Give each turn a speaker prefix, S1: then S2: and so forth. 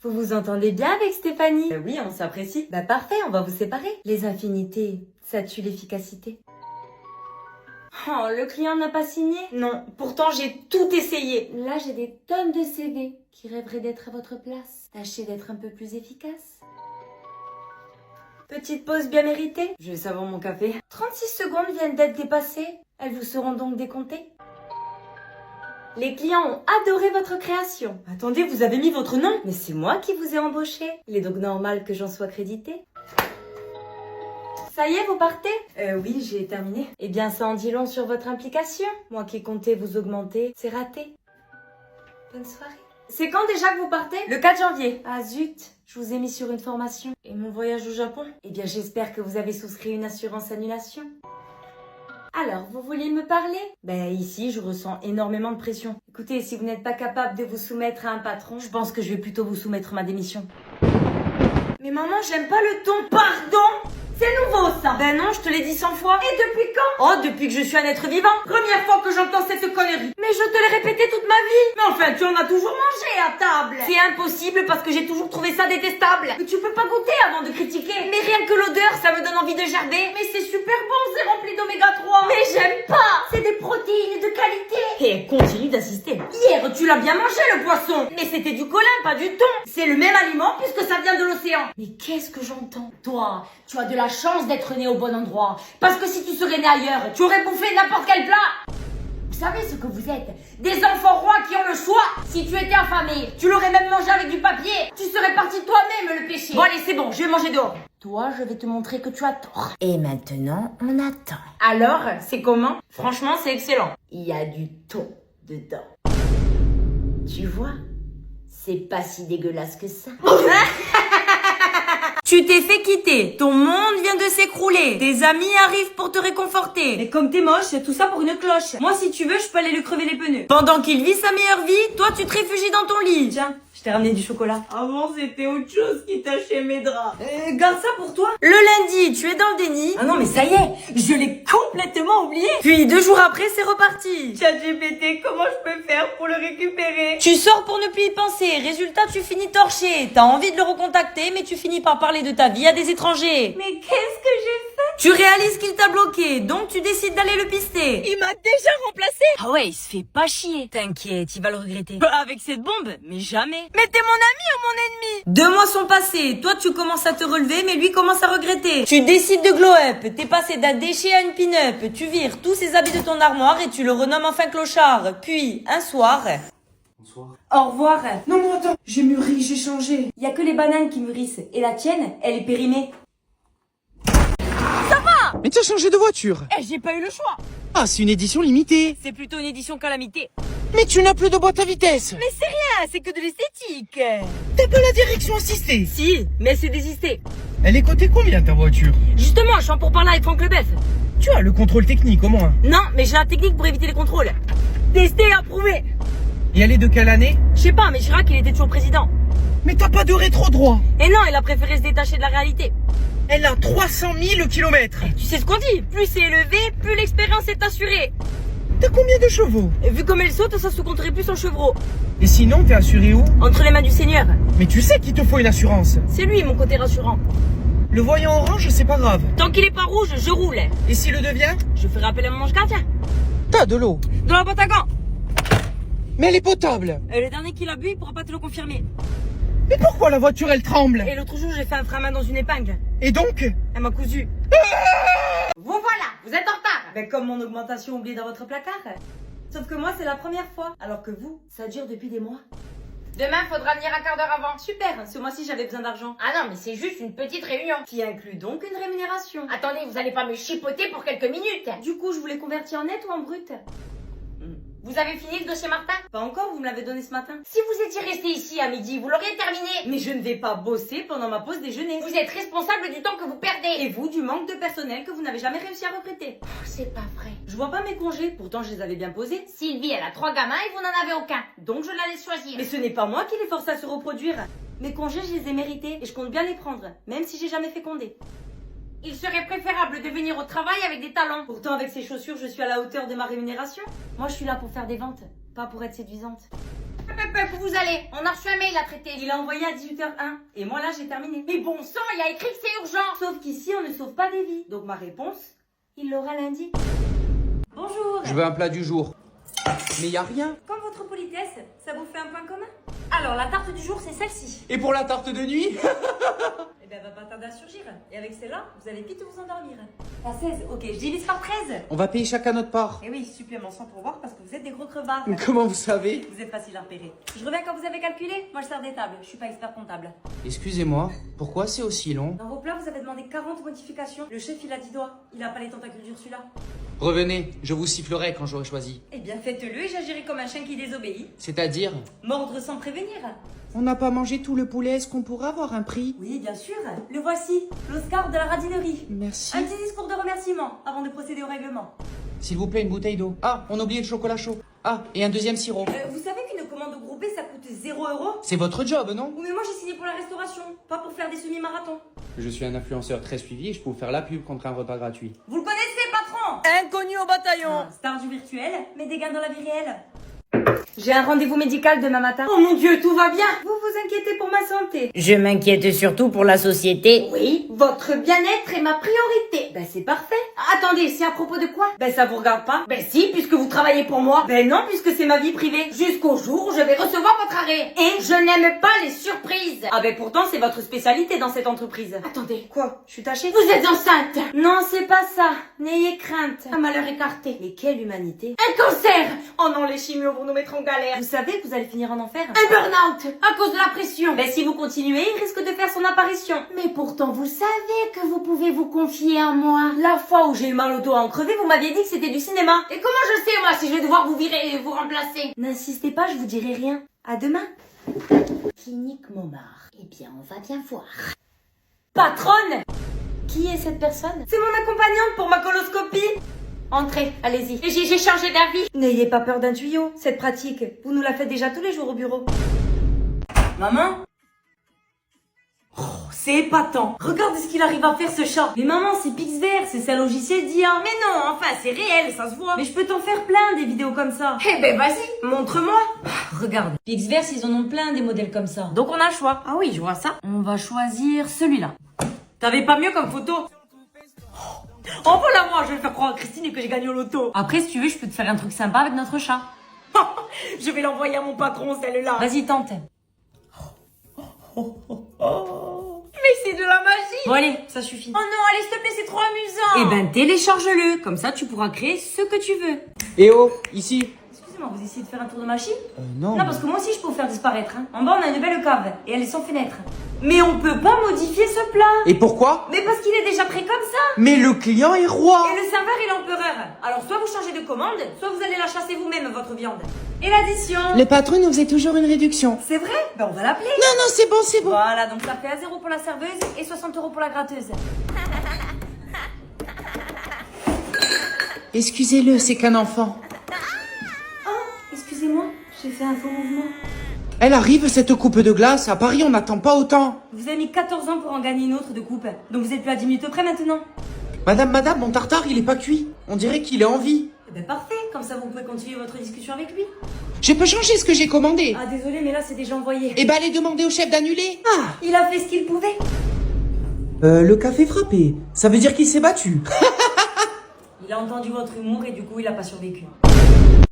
S1: Vous vous entendez bien avec Stéphanie? Oui, on s'apprécie. Bah parfait, on va vous séparer. Les infinités, ça tue l'efficacité. Oh, le client n'a pas signé? Non, pourtant j'ai tout essayé. Là, j'ai des tonnes de CV qui rêveraient d'être à votre place. Tâchez d'être un peu plus efficace. Petite pause bien méritée. Je vais savoir mon café. 36 secondes viennent d'être dépassées. Elles vous seront donc décomptées. Les clients ont adoré votre création. Attendez, vous avez mis votre nom? Mais c'est moi qui vous ai embauché. Il est donc normal que j'en sois crédité. Ça y est, vous partez? Oui, j'ai terminé. Eh bien, ça en dit long sur votre implication. Moi qui comptais vous augmenter, c'est raté. Bonne soirée. C'est quand déjà que vous partez? Le 4 janvier. Ah zut, je vous ai mis sur une formation. Et mon voyage au Japon? Eh bien, j'espère que vous avez souscrit une assurance annulation. Alors, vous vouliez me parler? Ben ici, je ressens énormément de pression. Écoutez, si vous n'êtes pas capable de vous soumettre à un patron, je pense que je vais plutôt vous soumettre ma démission. Mais maman, j'aime pas le ton. Pardon? C'est nouveau ça. Ben non, je te l'ai dit 100 fois. Et depuis quand? Oh, depuis que je suis un être vivant. Première fois que j'entends cette connerie. Mais je te l'ai répété toute ma vie. Mais enfin, tu en as toujours mangé à table. C'est impossible parce que j'ai toujours trouvé ça détestable. Mais tu peux pas goûter avant de critiquer. Mais rien que l'odeur, ça me donne envie de gerber. Mais c'est super bon, c'est rempli d'oméga 3. Mais j'aime pas. C'est des protéines de qualité. Et continue d'insister. Hier, tu l'as bien mangé le poisson. Mais c'était du colin, pas du thon. C'est le même aliment puisque ça vient de l'océan. Mais qu'est-ce que j'entends? Toi, tu as de la chance d'être né au bon endroit. Parce que si tu serais né ailleurs, tu aurais bouffé n'importe quel plat. Vous savez ce que vous êtes? Des enfants rois qui ont le choix. Si tu étais affamé, tu l'aurais même mangé avec du papier. Tu serais parti toi-même le péché. Bon allez, c'est bon, je vais manger dehors. Toi, je vais te montrer que tu as tort. Et maintenant, on attend. Alors, c'est comment? Franchement, c'est excellent. Il y a du thon dedans. Tu vois? C'est pas si dégueulasse que ça. Tu t'es fait quitter, ton monde vient de s'écrouler, tes amis arrivent pour te réconforter. Mais comme t'es moche, c'est tout ça pour une cloche. Moi si tu veux, je peux aller lui crever les pneus. Pendant qu'il vit sa meilleure vie, toi tu te réfugies dans ton lit. Tiens, je t'ai ramené du chocolat. Avant c'était autre chose qui tachait mes draps. Garde ça pour toi. Le lundi, tu es dans le déni. Ah non mais ça y est, je l'ai complètement oublié. Puis 2 jours après, c'est reparti. ChatGPT, comment je peux faire pour le récupérer? Tu sors pour ne plus y penser, résultat tu finis torché. T'as envie de le recontacter, mais tu finis par parler de ta vie à des étrangers. Mais qu'est-ce que j'ai fait? Tu réalises qu'il t'a bloqué, donc tu décides d'aller le pister. Il m'a déjà remplacé. Ah ouais, il se fait pas chier. T'inquiète, il va le regretter. Avec cette bombe, mais jamais. Mais t'es mon ami ou mon ennemi? 2 mois sont passés, toi tu commences à te relever, mais lui commence à regretter. Tu décides de glow up, t'es passé d'un déchet à une pin-up. Tu vires tous ses habits de ton armoire et tu le renommes enfin clochard. Puis, un soir...
S2: Bonsoir.
S1: Au revoir.
S2: Non, mais attends, j'ai mûri, j'ai changé.
S1: Y a que les bananes qui mûrissent. Et la tienne, elle est périmée.
S2: Mais tu as changé de voiture.
S1: Eh, j'ai pas eu le choix.
S2: Ah, c'est une édition limitée.
S1: C'est plutôt une édition calamité.
S2: Mais tu n'as plus de boîte à vitesse.
S1: Mais c'est rien, c'est que de l'esthétique.
S2: T'as pas la direction assistée.
S1: Si, mais c'est désisté.
S2: Elle est cotée combien ta voiture?
S1: Justement, je suis en pourparlers avec Franck Leboeuf.
S2: Tu as le contrôle technique au moins.
S1: Non, mais j'ai la technique pour éviter les contrôles. Testé et approuvé.
S2: Et elle est de quelle année?
S1: Je sais pas, mais Chirac, il était toujours président.
S2: Mais t'as pas de rétro droit.
S1: Et non, il a préféré se détacher de la réalité.
S2: Elle a 300 000 kilomètres.
S1: Tu sais ce qu'on dit, plus c'est élevé, plus l'expérience est assurée.
S2: T'as combien de chevaux?
S1: Et vu comme elle saute, ça se compterait plus en chevreau.
S2: Et sinon, t'es assuré où?
S1: Entre les mains du Seigneur.
S2: Mais tu sais qu'il te faut une assurance.
S1: C'est lui, mon côté rassurant.
S2: Le voyant orange, c'est pas grave.
S1: Tant qu'il est pas rouge, je roule.
S2: Et s'il le devient?
S1: Je ferai appel à mon ange gardien.
S2: T'as de l'eau.
S1: Dans la boîte à gants.
S2: Mais elle est potable.
S1: Le dernier qui l'a bu, il pourra pas te le confirmer.
S2: Mais pourquoi la voiture, elle tremble?
S1: Et l'autre jour, j'ai fait un frein à main dans une épingle.
S2: Et donc?
S1: Elle m'a cousu. Vous voilà, vous êtes en retard. Ben comme mon augmentation oubliée dans votre placard. Sauf que moi, c'est la première fois. Alors que vous, ça dure depuis des mois. Demain, faudra venir un quart d'heure avant. Super, ce mois-ci, j'avais besoin d'argent. Ah non, mais c'est juste une petite réunion. Qui inclut donc une rémunération. Attendez, vous allez pas me chipoter pour quelques minutes. Du coup, je voulais convertir en net ou en brut. Vous avez fini le dossier Martin? Pas encore, vous me l'avez donné ce matin. Si vous étiez resté ici à midi, vous l'auriez terminé. Mais je ne vais pas bosser pendant ma pause déjeuner. Vous êtes responsable du temps que vous perdez. Et vous, du manque de personnel que vous n'avez jamais réussi à recruter. Oh, c'est pas vrai. Je vois pas mes congés, pourtant je les avais bien posés. Sylvie, elle a 3 gamins et vous n'en avez aucun. Donc je la laisse choisir. Mais ce n'est pas moi qui les force à se reproduire. Mes congés, je les ai mérités et je compte bien les prendre, même si j'ai jamais fécondé. Il serait préférable de venir au travail avec des talons. Pourtant, avec ces chaussures, je suis à la hauteur de ma rémunération. Moi, je suis là pour faire des ventes, pas pour être séduisante. Où vous allez? On a reçu un mail à traiter. Il a envoyé à 18h01. Et moi là, j'ai terminé. Mais bon sang, il y a écrit que c'est urgent. Sauf qu'ici, on ne sauve pas des vies. Donc ma réponse, il l'aura lundi. Bonjour.
S2: Je veux un plat du jour. Mais y a rien.
S1: Comme votre politesse, ça vous fait un point commun? Alors, la tarte du jour, c'est celle-ci.
S2: Et pour la tarte de nuit?
S1: Eh ben, elle va pas tarder à surgir. Et avec celle-là, vous allez vite vous endormir. La 16, ok, je divise par 13.
S2: On va payer chacun notre part.
S1: Et oui, supplément sans pourboire parce que vous êtes des gros crevards.
S2: Mais comment vous savez?
S1: Vous êtes facile à repérer. Je reviens quand vous avez calculé. Moi, je sers des tables. Je suis pas expert comptable.
S2: Excusez-moi, pourquoi c'est aussi long?
S1: Dans vos plats, vous avez demandé 40 modifications. Le chef, il a 10 doigts. Il a pas les tentacules d'Ursula.
S2: Revenez, je vous sifflerai quand j'aurai choisi.
S1: Eh bien, faites-le et j'agirai comme un chien qui désobéit.
S2: C'est-à-dire?
S1: Mordre sans prévenir.
S2: On n'a pas mangé tout le poulet, est-ce qu'on pourra avoir un prix?
S1: Oui, bien sûr. Le voici. L'Oscar de la radinerie.
S2: Merci.
S1: Un petit discours de remerciement avant de procéder au règlement.
S2: S'il vous plaît, une bouteille d'eau. Ah, on a oublié le chocolat chaud. Ah, et un deuxième sirop.
S1: Vous savez qu'une commande groupée, ça coûte 0 €?
S2: C'est votre job, non?
S1: Oui, mais moi, j'ai signé pour la restauration, pas pour faire des semi-marathons.
S2: Je suis un influenceur très suivi et je peux vous faire la pub contre un repas gratuit.
S1: Vous le connaissez, patron?
S2: Inconnu au bataillon.
S1: Star du virtuel, mais des gains dans la vie réelle. J'ai un rendez-vous médical demain matin. Oh mon Dieu, tout va bien. Vous vous inquiétez pour ma santé.
S3: Je m'inquiète surtout pour la société.
S1: Oui, votre bien-être est ma priorité. Ben c'est parfait. Attendez, c'est à propos de quoi? Ben ça vous regarde pas? Ben si, puisque vous travaillez pour moi. Ben non, puisque c'est ma vie privée. Jusqu'au jour où je vais recevoir votre arrêt. Et je n'aime pas les surprises. Ah ben pourtant c'est votre spécialité dans cette entreprise. Attendez, quoi? Je suis tachée? Vous êtes enceinte? Non, c'est pas ça. N'ayez crainte. Un malheur écarté. Mais quelle humanité? Un cancer! Oh non, les chimios vont nous mettre en galère. Vous savez que vous allez finir en enfer? Un burn-out à cause de la pression. Ben si vous continuez, il risque de faire son apparition. Mais pourtant vous savez que vous pouvez vous confier à moi. La fois où j'ai eu mal au dos à en crever, vous m'aviez dit que c'était du cinéma. Et comment je sais moi si je vais devoir vous virer et vous remplacer? N'insistez pas, je vous dirai rien. À demain.
S3: Clinique Montmartre. Eh bien, on va bien voir.
S1: Patronne! Qui est cette personne? C'est mon accompagnante pour ma coloscopie. Entrez, allez-y. Et j'ai changé d'avis. N'ayez pas peur d'un tuyau, cette pratique. Vous nous la faites déjà tous les jours au bureau. Maman? Oh, c'est épatant. Regarde ce qu'il arrive à faire ce chat. Mais maman, c'est Pixver, c'est sa logiciel d'IA. Mais non, enfin, c'est réel, ça se voit. Mais je peux t'en faire plein des vidéos comme ça. Eh ben vas-y, montre-moi. Regarde, Pixver, ils en ont plein des modèles comme ça. Donc on a le choix. Ah oui, je vois ça. On va choisir celui-là. T'avais pas mieux comme photo? Oh voilà, moi, je vais le faire croire à Christine que j'ai gagné au loto. Après, si tu veux, je peux te faire un truc sympa avec notre chat. Je vais l'envoyer à mon patron, celle-là. Vas-y, tente. Mais c'est de la magie. Bon, allez, ça suffit. Oh non, allez, s'il te plaît, c'est trop amusant. Eh ben, télécharge-le. Comme ça, tu pourras créer ce que tu veux.
S2: Eh oh, ici.
S1: Excusez-moi, vous essayez de faire un tour de machine?
S2: Non.
S1: Non, parce que moi aussi, je peux vous faire disparaître. Hein. En bas, on a une belle cave. Et elle est sans fenêtre. Mais on peut pas modifier ce plat.
S2: Et pourquoi?
S1: Mais parce qu'il est déjà prêt comme ça.
S2: Mais le client est roi.
S1: Et le serveur est l'empereur. Alors soit vous changez de commande, soit vous allez la chasser vous-même, votre viande. Et l'addition?
S2: Le patron nous faisait toujours une réduction.
S1: C'est vrai? Ben on va l'appeler.
S2: Non, non, c'est bon, c'est bon.
S1: Voilà, donc ça fait 1 € pour la serveuse et 60 € pour la gratteuse.
S2: Excusez-le, c'est qu'un enfant.
S1: Oh, excusez-moi, j'ai fait un faux mouvement.
S2: Elle arrive, cette coupe de glace. À Paris, on n'attend pas autant.
S1: Vous avez mis 14 ans pour en gagner une autre de coupe. Donc vous êtes plus à 10 minutes près maintenant.
S2: Madame, mon tartare, il est pas cuit. On dirait qu'il est en vie.
S1: Eh ben parfait, comme ça vous pouvez continuer votre discussion avec lui.
S2: Je peux changer ce que j'ai commandé.
S1: Ah désolé, mais là c'est déjà envoyé.
S2: Eh ben, allez demander au chef d'annuler.
S1: Ah, il a fait ce qu'il pouvait.
S2: Le café frappé. Ça veut dire qu'il s'est battu.
S1: Il a entendu votre humour et du coup il a pas survécu.